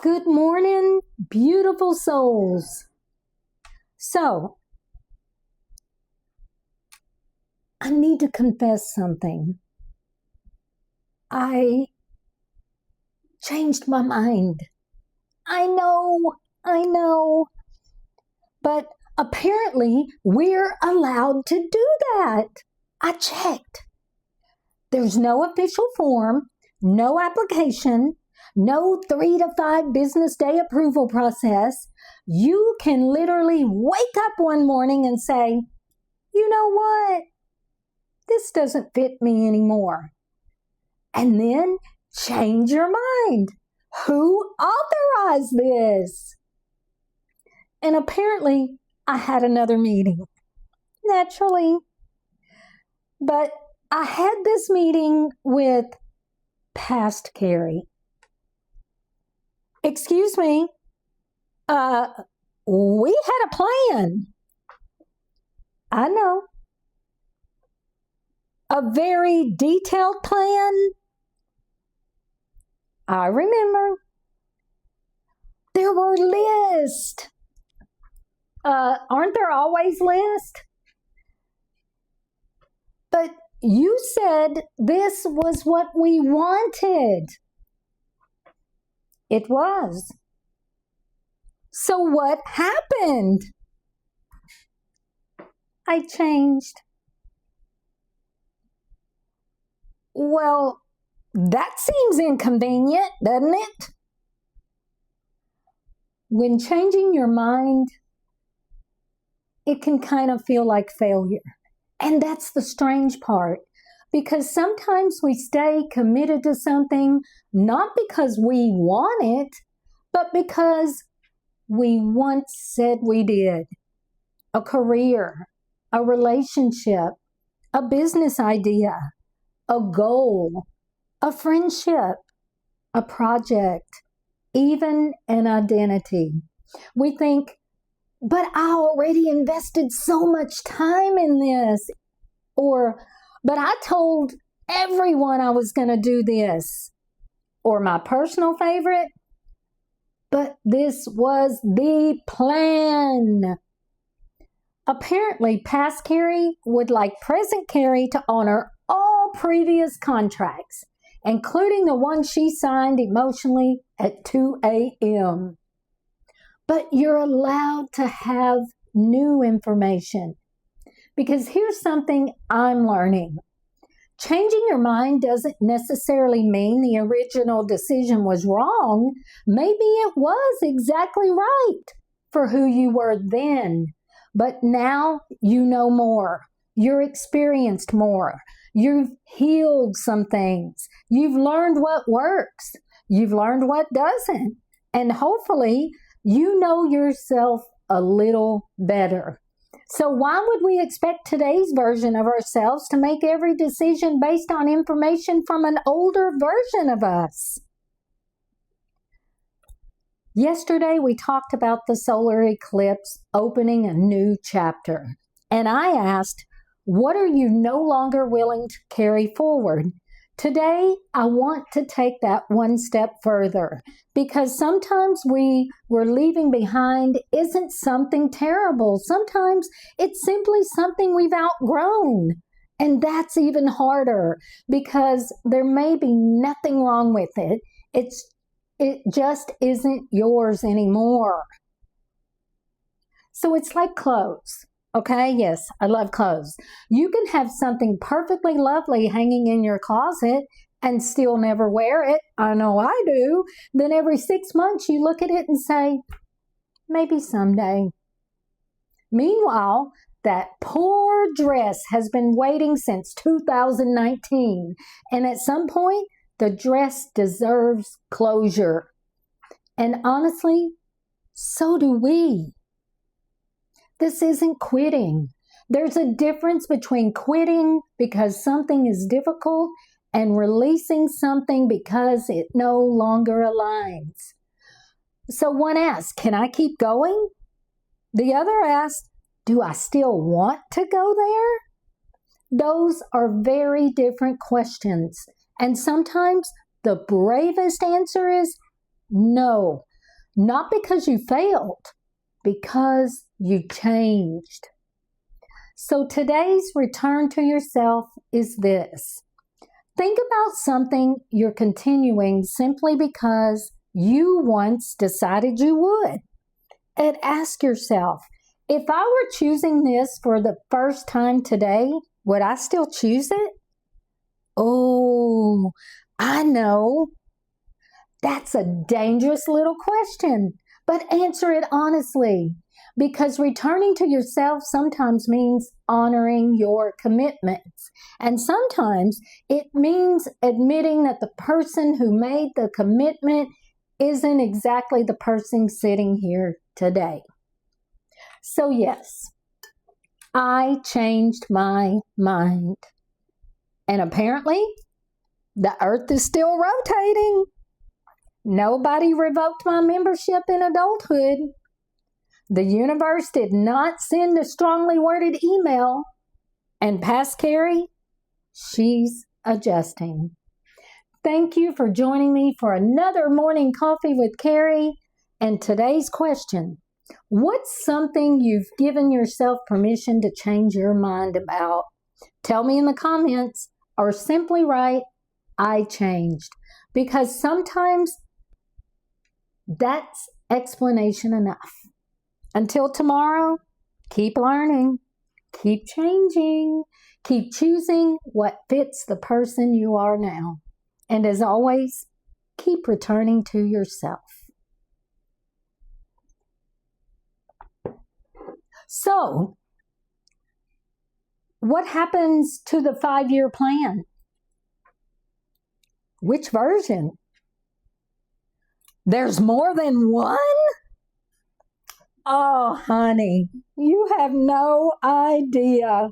Good morning, beautiful souls. So, I need to confess something. I changed my mind. I know, but apparently we're allowed to do that. I checked. There's no official form, no application, no 3 to 5 business day approval process. You can literally wake up one morning and say, you know what? This doesn't fit me anymore. And then change your mind. Who authorized this? And apparently I had another meeting. Naturally. But I had this meeting with past Kari. Excuse me, we had a plan. I know. A very detailed plan. I remember. There were lists. Aren't there always lists? But you said this was what we wanted. It was. So what happened? I changed. Well, that seems inconvenient, doesn't it? When changing your mind, it can kind of feel like failure. And that's the strange part. Because sometimes we stay committed to something not because we want it, but because we once said we did. A career, a relationship, a business idea, a goal, a friendship, a project, even an identity. We think, but I already invested so much time in this. Or, but I told everyone I was going to do this. Or my personal favorite, but this was the plan. Apparently, past Kari would like present Kari to honor all previous contracts, including the one she signed emotionally at 2 a.m. But you're allowed to have new information. Because here's something I'm learning. Changing your mind doesn't necessarily mean the original decision was wrong. Maybe it was exactly right for who you were then. But now you know more. You're experienced more. You've healed some things. You've learned what works. You've learned what doesn't. And hopefully you know yourself a little better. So why would we expect today's version of ourselves to make every decision based on information from an older version of us? Yesterday, we talked about the solar eclipse opening a new chapter. And I asked, what are you no longer willing to carry forward? Today, I want to take that one step further because sometimes we're leaving behind isn't something terrible. Sometimes it's simply something we've outgrown. And that's even harder because there may be nothing wrong with it. It just isn't yours anymore. So it's like clothes. Okay, yes, I love clothes. You can have something perfectly lovely hanging in your closet and still never wear it. I know I do. Then every 6 months you look at it and say, maybe someday. Meanwhile, that poor dress has been waiting since 2019. And at some point, the dress deserves closure. And honestly, so do we. This isn't quitting. There's a difference between quitting because something is difficult and releasing something because it no longer aligns. So one asks, can I keep going? The other asks, do I still want to go there? Those are very different questions. And sometimes the bravest answer is no. Not because you failed, because you changed. So today's return to yourself is this. Think about something you're continuing simply because you once decided you would. And ask yourself, if I were choosing this for the first time today, would I still choose it? Oh, I know. That's a dangerous little question, but answer it honestly, because returning to yourself sometimes means honoring your commitments. And sometimes it means admitting that the person who made the commitment isn't exactly the person sitting here today. So yes, I changed my mind. And apparently, the earth is still rotating. Nobody revoked my membership in adulthood. The universe did not send a strongly worded email. And past Kari, she's adjusting. Thank you for joining me for another morning coffee with Kari. And today's question, what's something you've given yourself permission to change your mind about? Tell me in the comments or simply write, I changed. Because sometimes that's explanation enough. Until tomorrow, keep learning, keep changing, keep choosing what fits the person you are now. And as always, keep returning to yourself. So, what happens to the 5-year plan? Which version? There's more than one? Oh, honey, you have no idea.